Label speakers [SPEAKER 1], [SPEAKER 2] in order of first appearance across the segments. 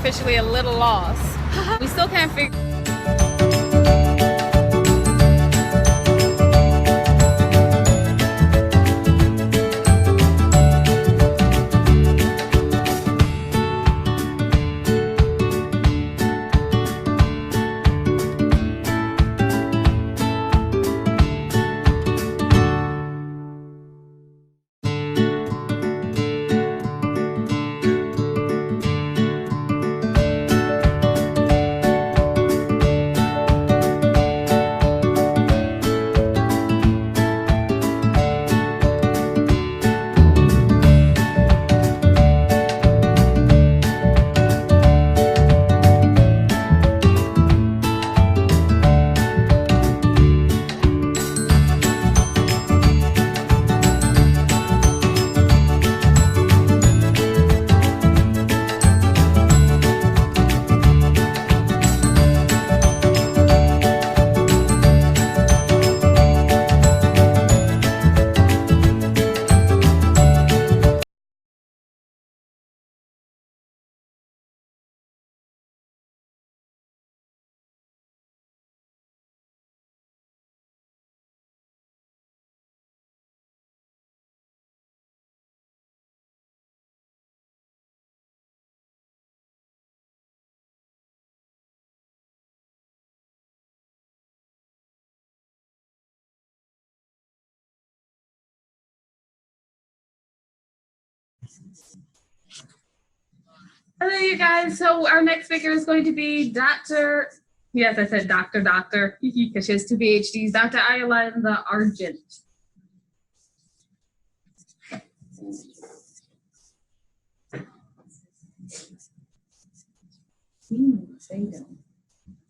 [SPEAKER 1] officially a little lost. We still can't figure. Hello, you guys. So our next speaker is going to be Dr. Yes, I said Dr. Because she has two PhDs. Dr. Argent.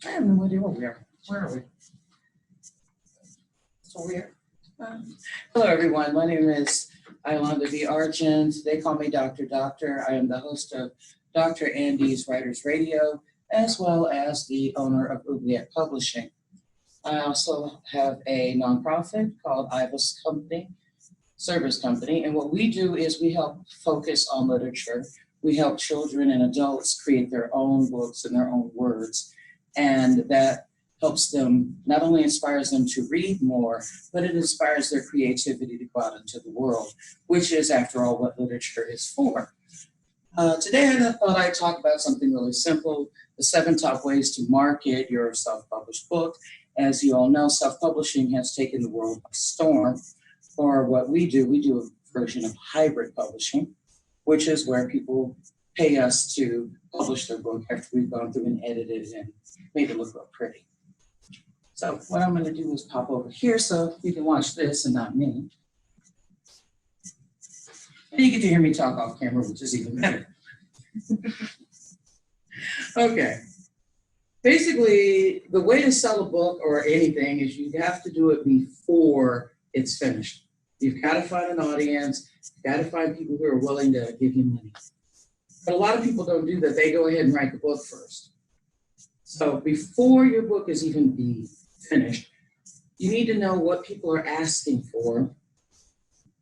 [SPEAKER 2] I have no idea where we are. Where are we? So weird. Hello, everyone. My name is dr.Argent. They call me Dr. I am the host of Dr. Andy's Writers Radio, as well as the owner of Oubliette Publishing. I also have a nonprofit called IVAS Company, Service Company, and what we do is we help focus on literature. We help children and adults create their own books in their own words, and that helps them, not only inspires them to read more, but it inspires their creativity to go out into the world, which is, after all, what literature is for. Today, I thought I'd talk about something really simple, the 7 top ways to market your self-published book. As you all know, self-publishing has taken the world by storm. For what we do a version of hybrid publishing, which is where people pay us to publish their book after we've gone through and edited and made it look real pretty. So what I'm going to do is pop over here so you can watch this and not me. And you get to hear me talk off camera, which is even better. Okay. Basically, the way to sell a book or anything is you have to do it before it's finished. You've got to find an audience. You've got to find people who are willing to give you money. But a lot of people don't do that. They go ahead and write the book first. So before your book is even finished, you need to know what people are asking for,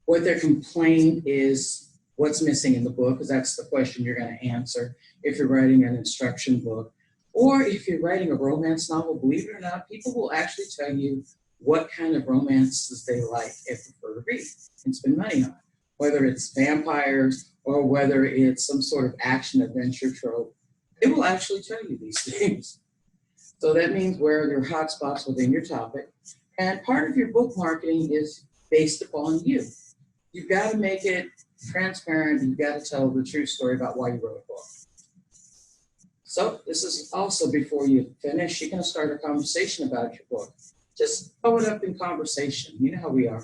[SPEAKER 2] what their complaint is, what's missing in the book, because that's the question you're going to answer if you're writing an instruction book. Or if you're writing a romance novel, believe it or not, people will actually tell you what kind of romances they like and prefer to read and spend money on, whether it's vampires or whether it's some sort of action adventure trope. It will actually tell you these things. So that means where are your hot spots within your topic. And part of your book marketing is based upon you. You've got to make it transparent. You've got to tell the true story about why you wrote a book. So this is also before you finish, you're going to start a conversation about your book. Just throw it up in conversation. You know how we are.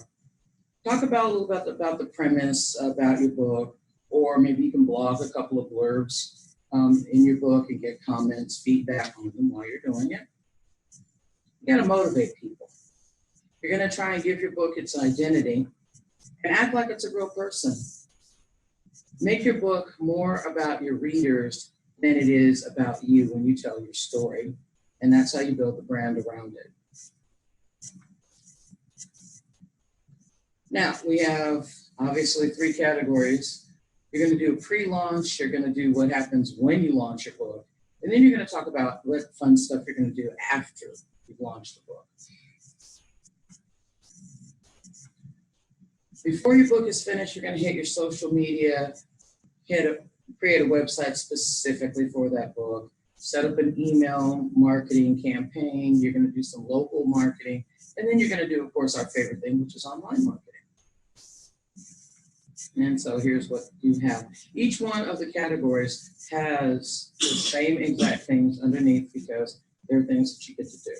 [SPEAKER 2] Talk about a little bit about the premise about your book, or maybe you can blog a couple of blurbs in your book and get comments, feedback on them while you're doing it. You got to motivate people. You're going to try and give your book its identity and act like it's a real person. Make your book more about your readers than it is about you when you tell your story. And that's how you build the brand around it. Now, we have obviously 3 categories You're going to do a pre-launch. You're going to do what happens when you launch your book. And then you're going to talk about what fun stuff you're going to do after you've launched the book. Before your book is finished, you're going to hit your social media, create a website specifically for that book, set up an email marketing campaign. You're going to do some local marketing. And then you're going to do, of course, our favorite thing, which is online marketing. And so here's what you have. Each one of the categories has the same exact things underneath because they're things that you get to do.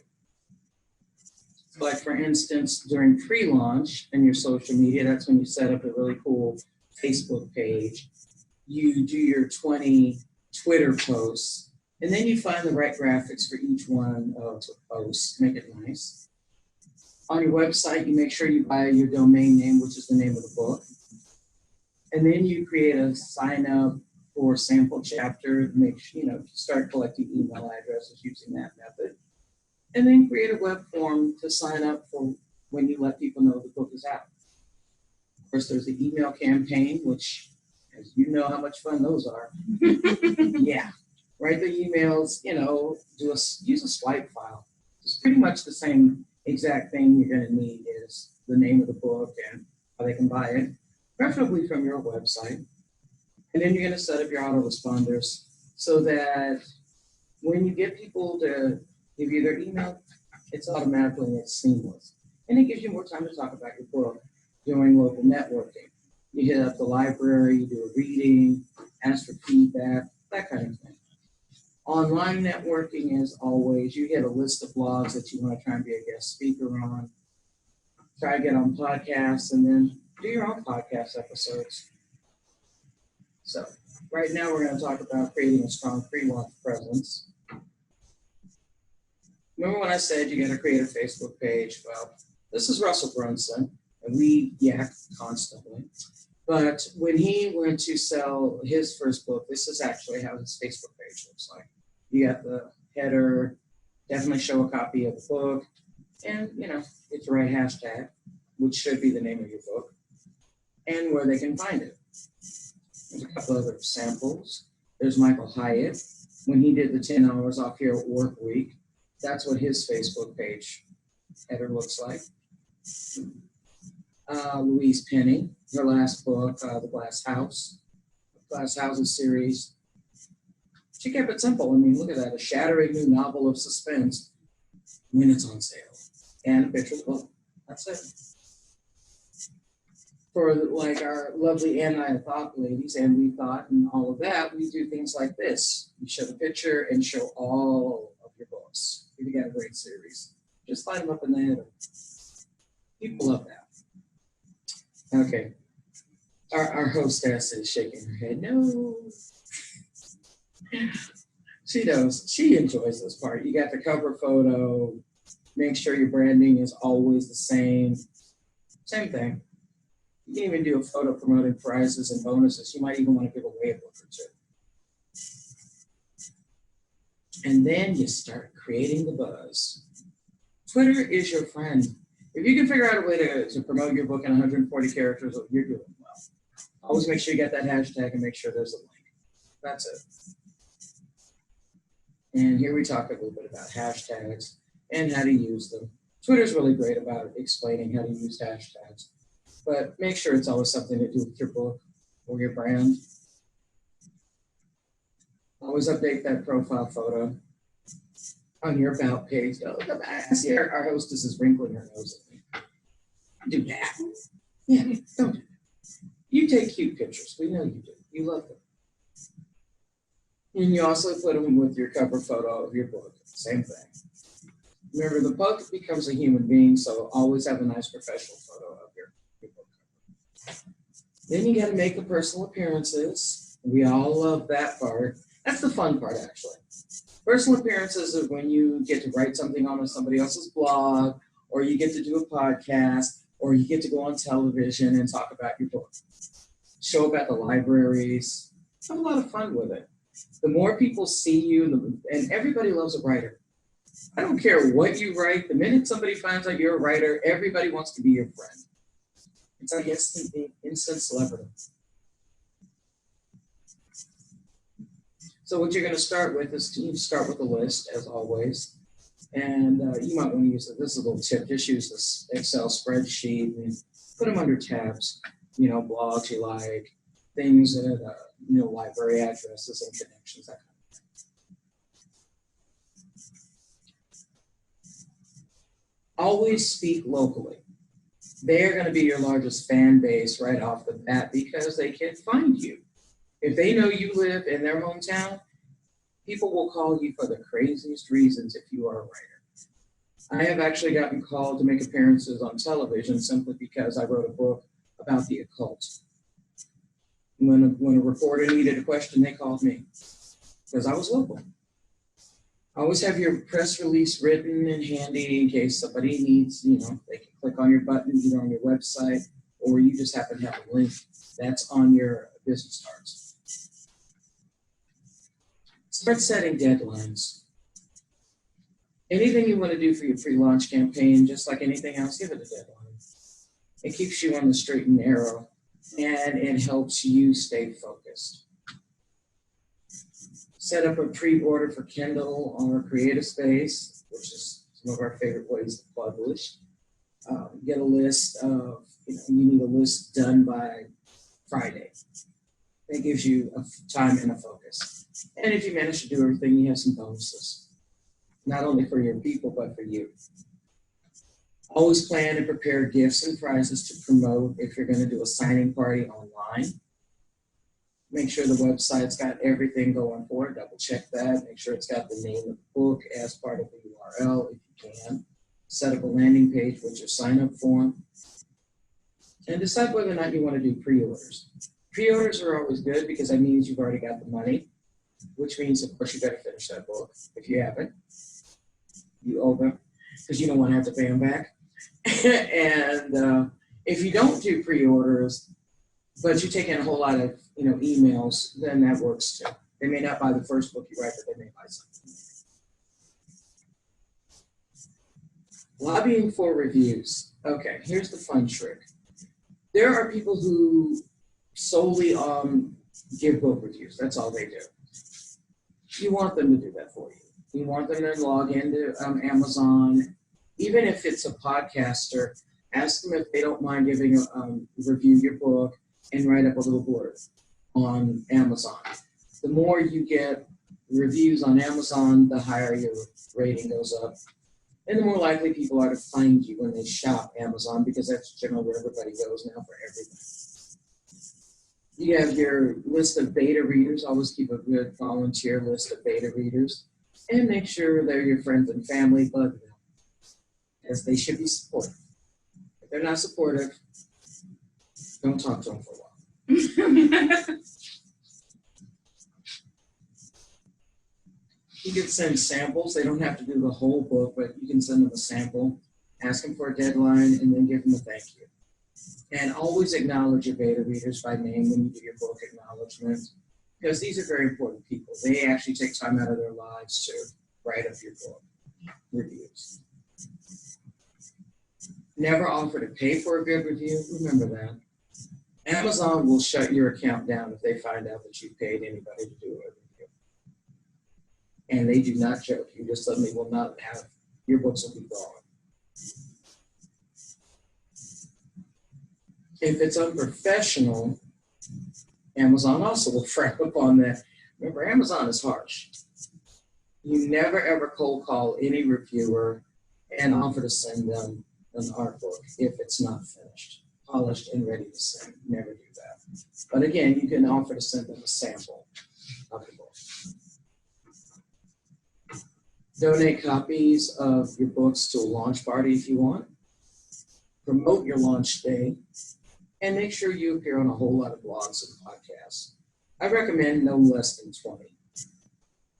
[SPEAKER 2] So like for instance, during pre-launch in your social media, that's when you set up a really cool Facebook page. You do your 20 Twitter posts, and then you find the right graphics for each one to post, make it nice. On your website, you make sure you buy your domain name, which is the name of the book. And then you create a sign up for sample chapter, start collecting email addresses using that method. And then create a web form to sign up for when you let people know the book is out. Of course, there's the email campaign, which, as you know how much fun those are. Yeah, write the emails, use a swipe file. It's pretty much the same exact thing you're going to need is the name of the book and how they can buy it, preferably from your website. And then you're going to set up your autoresponders so that when you get people to give you their email, it's automatically and it's seamless. And it gives you more time to talk about your book during local networking. You hit up the library, you do a reading, ask for feedback, that kind of thing. Online networking is always, you get a list of blogs that you want to try and be a guest speaker on, try to get on podcasts, and then do your own podcast episodes. So right now we're going to talk about creating a strong pre-launch presence. Remember when I said you got to create a Facebook page? Well, this is Russell Brunson, and we yak constantly. But when he went to sell his first book, this is actually how his Facebook page looks like. You got the header, definitely show a copy of the book, and, get the right hashtag, which should be the name of your book, and where they can find it. There's a couple other samples. There's Michael Hyatt. When he did the 10 hours off your work week, that's what his Facebook page header looks like. Louise Penny, her last book, The Glass House, Glass Houses series. She kept it simple. I mean, look at that, a shattering new novel of suspense when it's on sale. And a picture of the book. That's it. For like our lovely Ann and I thought ladies, and we thought and all of that, we do things like this. You show the picture and show all of your books. If you got a great series, just line them up in the header. People love that. Okay. Our hostess is shaking her head. No. She knows. She enjoys this part. You got the cover photo. Make sure your branding is always the same. Same thing. You can even do a photo promoting prizes and bonuses. You might even want to give away a book or two. And then you start creating the buzz. Twitter is your friend. If you can figure out a way to promote your book in 140 characters, you're doing well. Always make sure you get that hashtag and make sure there's a link. That's it. And here we talk a little bit about hashtags and how to use them. Twitter's really great about explaining how to use hashtags, but make sure it's always something to do with your book or your brand. Always update that profile photo on your about page. Oh, look at that. I see our hostess is wrinkling her nose at me. Do that. Yeah, don't do that. You take cute pictures. We know you do. You love them. And you also put them with your cover photo of your book. Same thing. Remember, the book becomes a human being, so always have a nice professional photo of your book cover. Then you got to make the personal appearances. We all love that part. That's the fun part, actually. Personal appearances are when you get to write something on somebody else's blog, or you get to do a podcast, or you get to go on television and talk about your book. Show up at the libraries. Have a lot of fun with it. The more people see you, and everybody loves a writer. I don't care what you write. The minute somebody finds out you're a writer, everybody wants to be your friend. It's like instant celebrity. So what you're going to start with is you start with a list, as always. And you might want to use this is a little tip. Just use this Excel spreadsheet and put them under tabs. You know, blogs you like, things that you know, library addresses and connections, that kind of thing. Always speak locally. They're going to be your largest fan base right off the bat because they can find you. If they know you live in their hometown, people will call you for the craziest reasons if you are a writer. I have actually gotten called to make appearances on television simply because I wrote a book about the occult. When a reporter needed a question, they called me because I was local. Always have your press release written and handy in case somebody needs, you know, they can click on your button either on your website or you just happen to have a link that's on your business cards. Start setting deadlines. Anything you want to do for your pre-launch campaign, just like anything else, give it a deadline. It keeps you on the straight and narrow, and it helps you stay focused. Set up a pre-order for Kindle or Creative Space, which is some of our favorite ways to publish. Get a list of, you need a list done by Friday. That gives you a time and a focus. And if you manage to do everything, you have some bonuses, not only for your people, but for you. Always plan and prepare gifts and prizes to promote if you're going to do a signing party online. Make sure the website's got everything going for it. Double check that. Make sure it's got the name of the book as part of the URL if you can. Set up a landing page with your sign-up form. And decide whether or not you want to do pre-orders. Pre-orders are always good because that means you've already got the money, which means, of course, you better finish that book. If you haven't, you owe them because you don't want to have to pay them back. And if you don't do pre-orders, but you take in a whole lot of emails, then that works too. They may not buy the first book you write, but they may buy something. Lobbying for reviews. Okay, here's the fun trick. There are people who solely give book reviews. That's all they do. You want them to do that for you. You want them to log into Amazon. Even if it's a podcaster, ask them if they don't mind giving review your book and write up a little blurb on Amazon. The more you get reviews on Amazon, the higher your rating goes up. And the more likely people are to find you when they shop Amazon, because that's generally where everybody goes now for everything. You have your list of beta readers. Always keep a good volunteer list of beta readers. And make sure they're your friends and family, bug them, as they should be supportive. If they're not supportive, don't talk to them for a while. You can send samples. They don't have to do the whole book, but you can send them a sample, ask them for a deadline, and then give them a thank you. And always acknowledge your beta readers by name when you do your book acknowledgement, because these are very important people. They actually take time out of their lives to write up your book reviews. Never offer to pay for a good review. Remember that. Amazon will shut your account down if they find out that you paid anybody to do a review. And they do not joke. You just suddenly will not have, your books will be gone. If it's unprofessional, Amazon also will frown upon that. Remember, Amazon is harsh. You never ever cold call any reviewer and offer to send them an art book if it's not finished, polished, and ready to send. Never do that. But again, you can offer to send them a sample of the book. Donate copies of your books to a launch party if you want. Promote your launch day. And make sure you appear on a whole lot of blogs and podcasts. I recommend no less than 20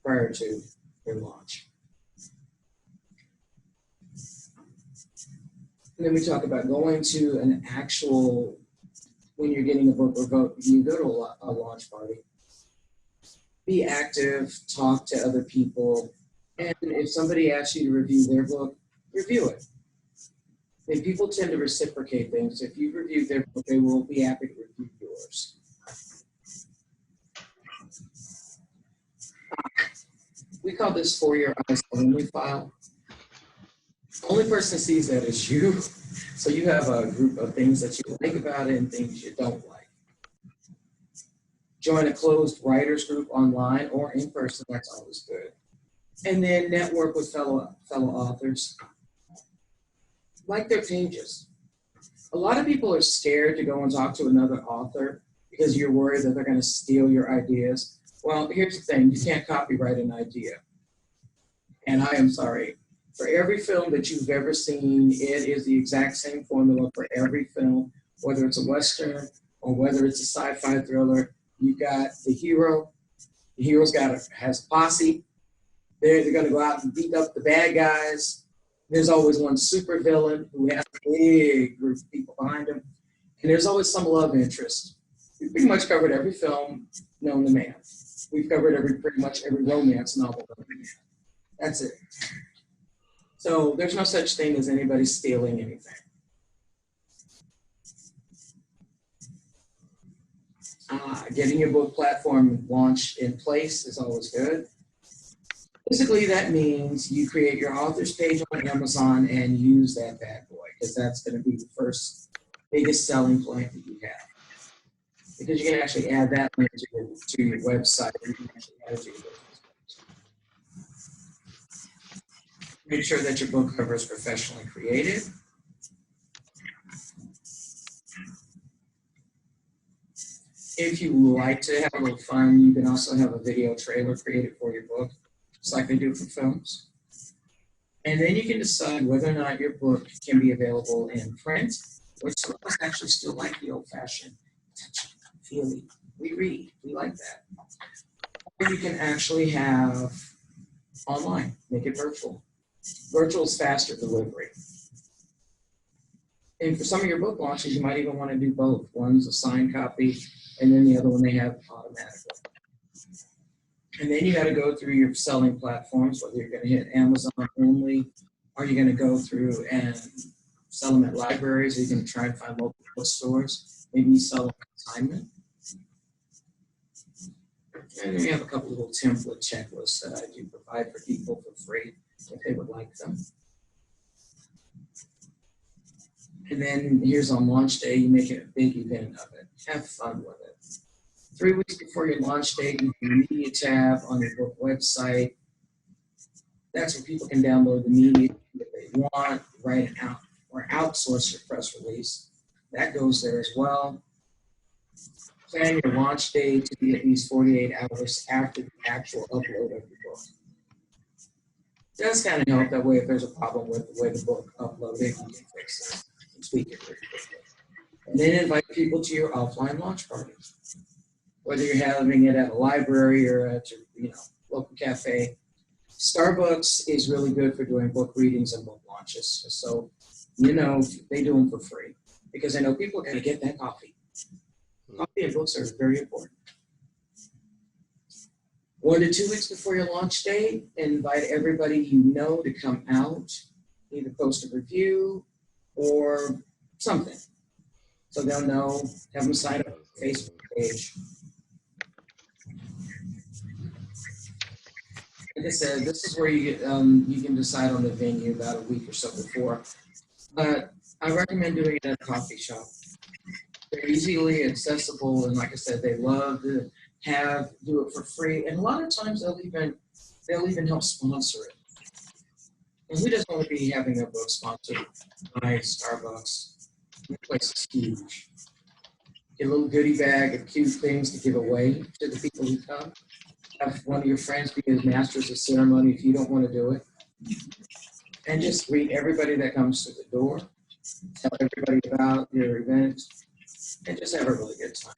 [SPEAKER 2] prior to your launch. And then we talk about going to an actual, when you're getting a book revoked, you go to a launch party. Be active, talk to other people, and if somebody asks you to review their book, review it. And people tend to reciprocate things. If you review their book, they will be happy to review yours. We call this for your eyes only file. The only person who sees that is you. So you have a group of things that you like about it and things you don't like. Join a closed writers group online or in person, that's always good. And then network with fellow authors. Like their pages. A lot of people are scared to go and talk to another author because you're worried that they're going to steal your ideas. Well, here's the thing, you can't copyright an idea. And I am sorry. For every film that you've ever seen, it is the exact same formula for every film, whether it's a Western or whether it's a sci-fi thriller. You got the hero. The hero's has a posse. They're going to go out and beat up the bad guys. There's always one super villain who has a big group of people behind him. And there's always some love interest. We've pretty much covered every film known to man. We've covered pretty much every romance novel known to man. That's it. So there's no such thing as anybody stealing anything. Getting your book platform launch in place is always good. Basically, that means you create your author's page on Amazon and use that bad boy, because that's going to be the first biggest selling point that you have. Because you can actually add that link to your website. Or you can actually add it to your business. Make sure that your book cover is professionally created. If you like to have a little fun, you can also have a video trailer created for your book, just like they do for films. And then you can decide whether or not your book can be available in print, which some of us actually still like the old-fashioned touchy, feely. We read, we like that. Or you can actually have online, make it virtual. Virtual is faster delivery. And for some of your book launches, you might even want to do both. One's a signed copy, and then the other one they have automatically. And then you got to go through your selling platforms, whether you're going to hit Amazon only, or you're going to go through and sell them at libraries, or you're going to try and find local bookstores. Maybe you sell them consignment. And then we have a couple little template checklists that I do provide for people for free if they would like them. And then here's on launch day, you make it a big event of it. Have fun with it. 3 weeks before your launch date, you have a media tab on your book website. That's where people can download the media that they want, write it out, or outsource your press release. That goes there as well. Plan your launch date to be at least 48 hours after the actual upload of your book. Does kind of help that way if there's a problem with the way the book uploaded, you can fix it and tweak it very quickly. And then invite people to your offline launch party. Whether you're having it at a library or at your local cafe. Starbucks is really good for doing book readings and book launches. So, they do them for free because I know people are going to get that coffee. Coffee and books are very important. 1 to 2 weeks before your launch date, invite everybody you know to come out, either post a review or something. So they'll know, have them sign up on the Facebook page. Like I said, this is where you can decide on the venue about a week or so before. But I recommend doing it at a coffee shop. They're easily accessible, and like I said, they love to do it for free, and a lot of times they'll even help sponsor it. And who doesn't want to be having their book sponsored by Starbucks? The place is huge. Get a little goodie bag of cute things to give away to the people who come. Have one of your friends be the masters of ceremony if you don't want to do it. And just greet everybody that comes to the door. Tell everybody about your event. And just have a really good time.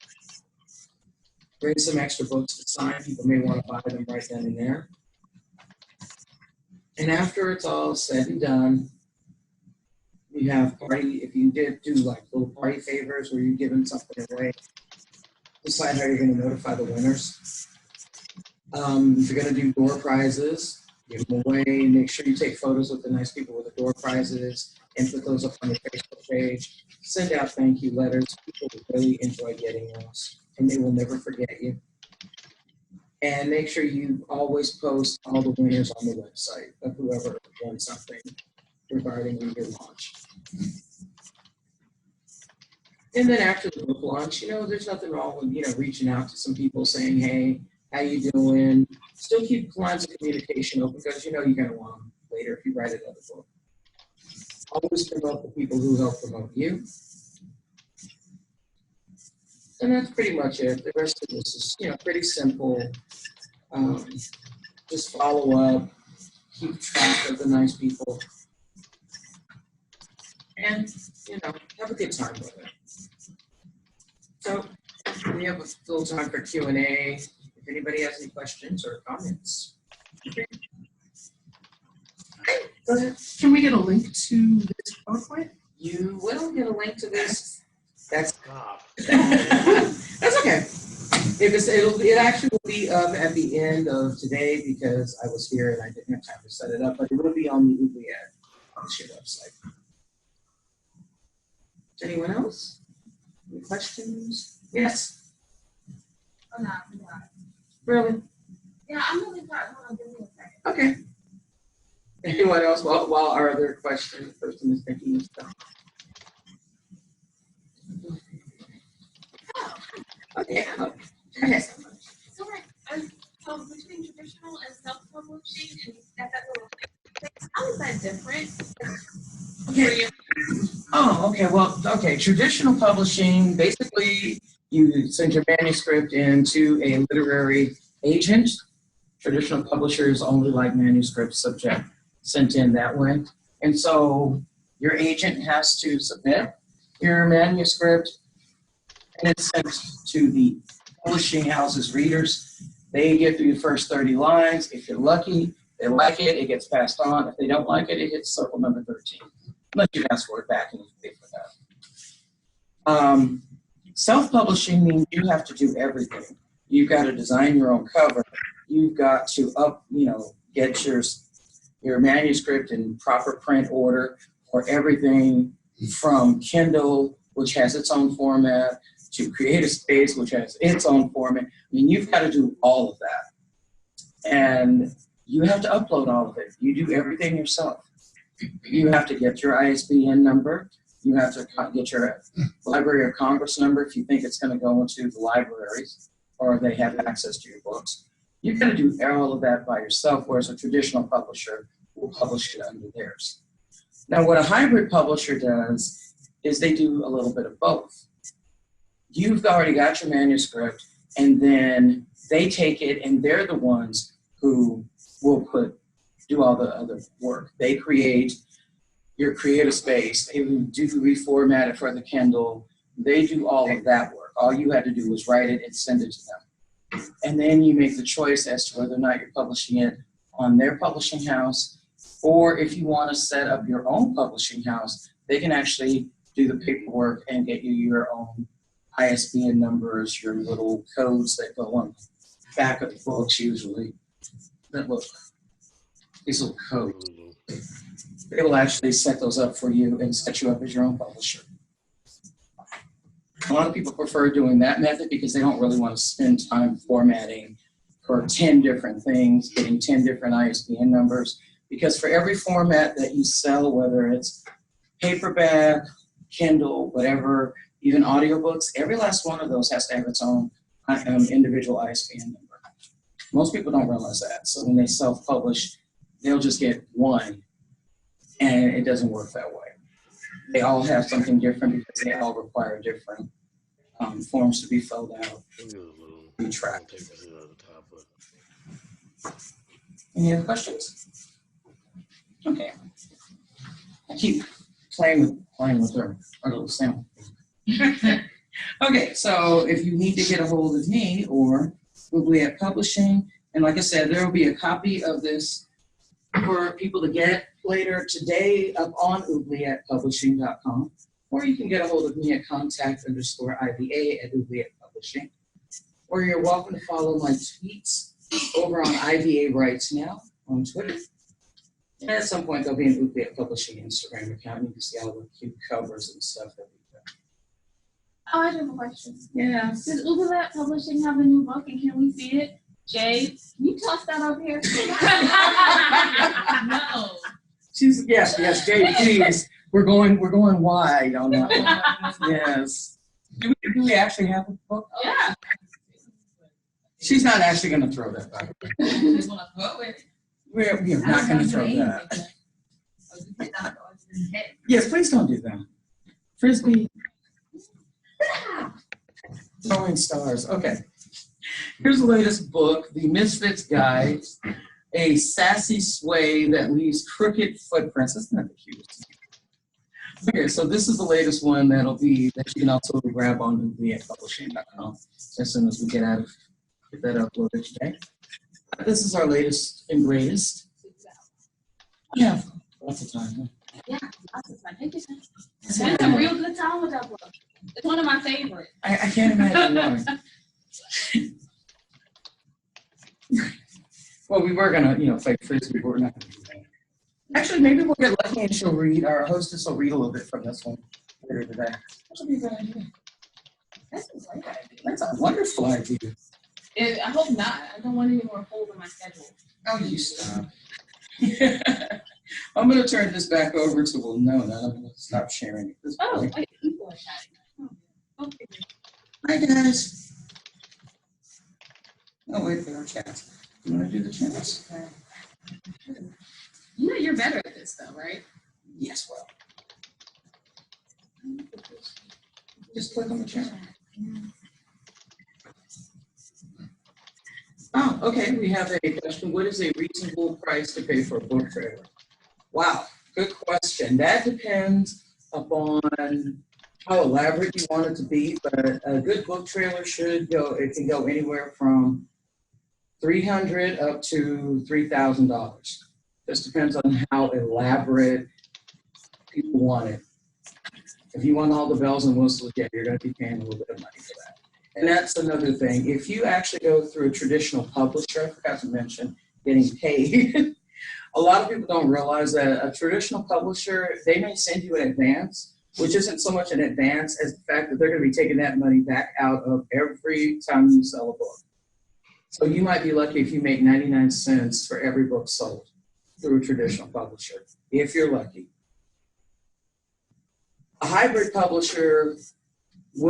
[SPEAKER 2] Bring some extra books to sign. People may want to buy them right then and there. And after it's all said and done, you have if you did do like little party favors where you're giving something away, decide how you're going to notify the winners. If you're going to do door prizes, give them away. Make sure you take photos with the nice people with the door prizes and put those up on your Facebook page. Send out thank you letters. People will really enjoy getting those, and they will never forget you. And make sure you always post all the winners on the website of whoever won something regarding your launch. And then after the book launch, there's nothing wrong with, reaching out to some people saying, hey, how you doing? Still keep lines of communication open because you're going to want them later if you write another book. Always promote the people who help promote you. And that's pretty much it. The rest of this is, pretty simple. Just follow up, keep track of the nice people, and, have a good time with it. So we have a little time for Q&A. If anybody has any questions or comments. Okay. Go ahead.
[SPEAKER 3] Can we get a link to this PowerPoint?
[SPEAKER 2] You will get a link to this. That's okay. It actually will be up at the end of today because I was here and I didn't have time to set it up, but it will be on the Oubliette Publishing website. Anyone else? Any questions? Yes.
[SPEAKER 1] Oh, no.
[SPEAKER 2] Really?
[SPEAKER 1] Yeah, I'm really glad. Hold on, give me a second.
[SPEAKER 2] Okay. Anyone else? While our other question, the person is thinking of stuff. Okay.
[SPEAKER 1] So between traditional and self-publishing, and that little thing, how is that different?
[SPEAKER 2] Okay. Oh, okay. Well, okay. Traditional publishing, basically, you send your manuscript into a literary agent. Traditional publishers only like manuscripts sent in that way. And so your agent has to submit your manuscript, and it's sent to the publishing house's readers. They get through the first 30 lines. If you're lucky, they like it, it gets passed on. If they don't like it, it hits circle number 13. Unless you ask for it back and you pay for that. Self-publishing means you have to do everything. You've got to design your own cover. You've got to get your manuscript in proper print order for everything from Kindle, which has its own format, to Creative Space, which has its own format. I mean, you've got to do all of that. And you have to upload all of it. You do everything yourself. You have to get your ISBN number. You have to get your Library of Congress number if you think it's going to go into the libraries or they have access to your books. You've got to do all of that by yourself, whereas a traditional publisher will publish it under theirs. Now, what a hybrid publisher does is they do a little bit of both. You've already got your manuscript, and then they take it, and they're the ones who will do all the other work. They create your Creative Space. They do reformat it for the Kindle. They do all of that work. All you had to do was write it and send it to them. And then you make the choice as to whether or not you're publishing it on their publishing house, or if you want to set up your own publishing house, they can actually do the paperwork and get you your own ISBN numbers, your little codes that go on the back of the books usually. That look, these little codes. They will actually set those up for you and set you up as your own publisher. A lot of people prefer doing that method because they don't really want to spend time formatting for 10 different things, getting 10 different ISBN numbers. Because for every format that you sell, whether it's paperback, Kindle, whatever, even audiobooks, every last one of those has to have its own individual ISBN number. Most people don't realize that. So when they self-publish, they'll just get one, and it doesn't work that way. They all have something different because they all require different forms to be filled out, be tracked. Any other questions? Okay. I keep playing with our little sample. Okay, so if you need to get a hold of me or Oubliette Publishing, and like I said, there will be a copy of this for people to get later today up on oubliettepublishing.com, or you can get a hold of me at contact_IVA@Oubliette Publishing, or you're welcome to follow my tweets over on IVA Writes Now on Twitter. And at some point, there'll be an Oubliette Publishing Instagram account. You can see all the cute covers and stuff that we've done.
[SPEAKER 1] Oh, I have a question.
[SPEAKER 2] Yeah.
[SPEAKER 1] Does Oubliette Publishing have a new book, and can we see it? Jay, can you toss that over here? No.
[SPEAKER 2] She's, yes, Jay, please. We're going wide on that one. Yes. Do we actually have a book?
[SPEAKER 1] Yeah.
[SPEAKER 2] She's not actually going to throw that back.
[SPEAKER 1] Just want to throw it.
[SPEAKER 2] We're not going to throw that. Yes, please don't do that. Frisbee. Throwing stars. Okay. Here's the latest book, The Misfits Guide, a sassy sway that leaves crooked footprints. Isn't that the cutest? Okay, so this is the latest one that you can also grab on publishing.com as soon as we get that uploaded today. This is our latest and greatest. Yeah, lots of time. Huh?
[SPEAKER 1] Yeah, lots of time. Take your time. I had a real good time with that book. It's one of my favorites.
[SPEAKER 2] I can't imagine why. Well, we were gonna, play frisbee, but we're not gonna do that. Actually, maybe we'll get lucky and our hostess will read a little bit from this one later today. That would be a good idea.
[SPEAKER 1] That's a great idea.
[SPEAKER 2] That's a wonderful idea.
[SPEAKER 1] I hope not. I don't want any more holes in my schedule.
[SPEAKER 2] Oh, you stop. I'm gonna turn this back over to Winona. I'm gonna stop sharing at this point.
[SPEAKER 1] Wait, people are chatting. Okay.
[SPEAKER 2] Hi, guys. Oh, wait, there are chats. You wanna do the chats?
[SPEAKER 1] You know you're better at this though, right?
[SPEAKER 2] Yes, well. Just click on the chat. Oh, okay, we have a question. What is a reasonable price to pay for a book trailer? Wow, good question. That depends upon how elaborate you want it to be, but a good book trailer it can go anywhere from $300 up to $3,000. Just depends on how elaborate people want it. If you want all the bells and whistles, yeah, you're going to be paying a little bit of money for that. And that's another thing. If you actually go through a traditional publisher, I forgot to mention getting paid. A lot of people don't realize that a traditional publisher, they may send you an advance, which isn't so much an advance as the fact that they're going to be taking that money back out of every time you sell a book. So you might be lucky if you make 99 cents for every book sold through a traditional publisher, if you're lucky. A hybrid publisher they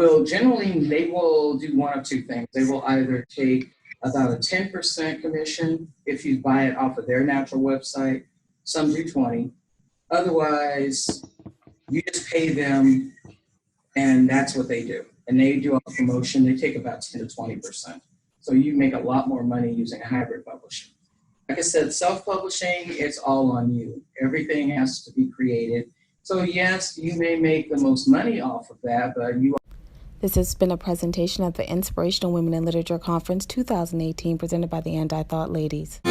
[SPEAKER 2] will do one of two things. They will either take about a 10% commission if you buy it off of their natural website. Some do 20. Otherwise, you just pay them and that's what they do. And they do a promotion. They take about 10 to 20%. So you make a lot more money using a hybrid publishing. Like I said, self-publishing, it's all on you. Everything has to be created. So yes, you may make the most money off of that, but
[SPEAKER 4] This has been a presentation at the Inspirational Women in Literature Conference 2018 presented by the Anti-Thought Ladies.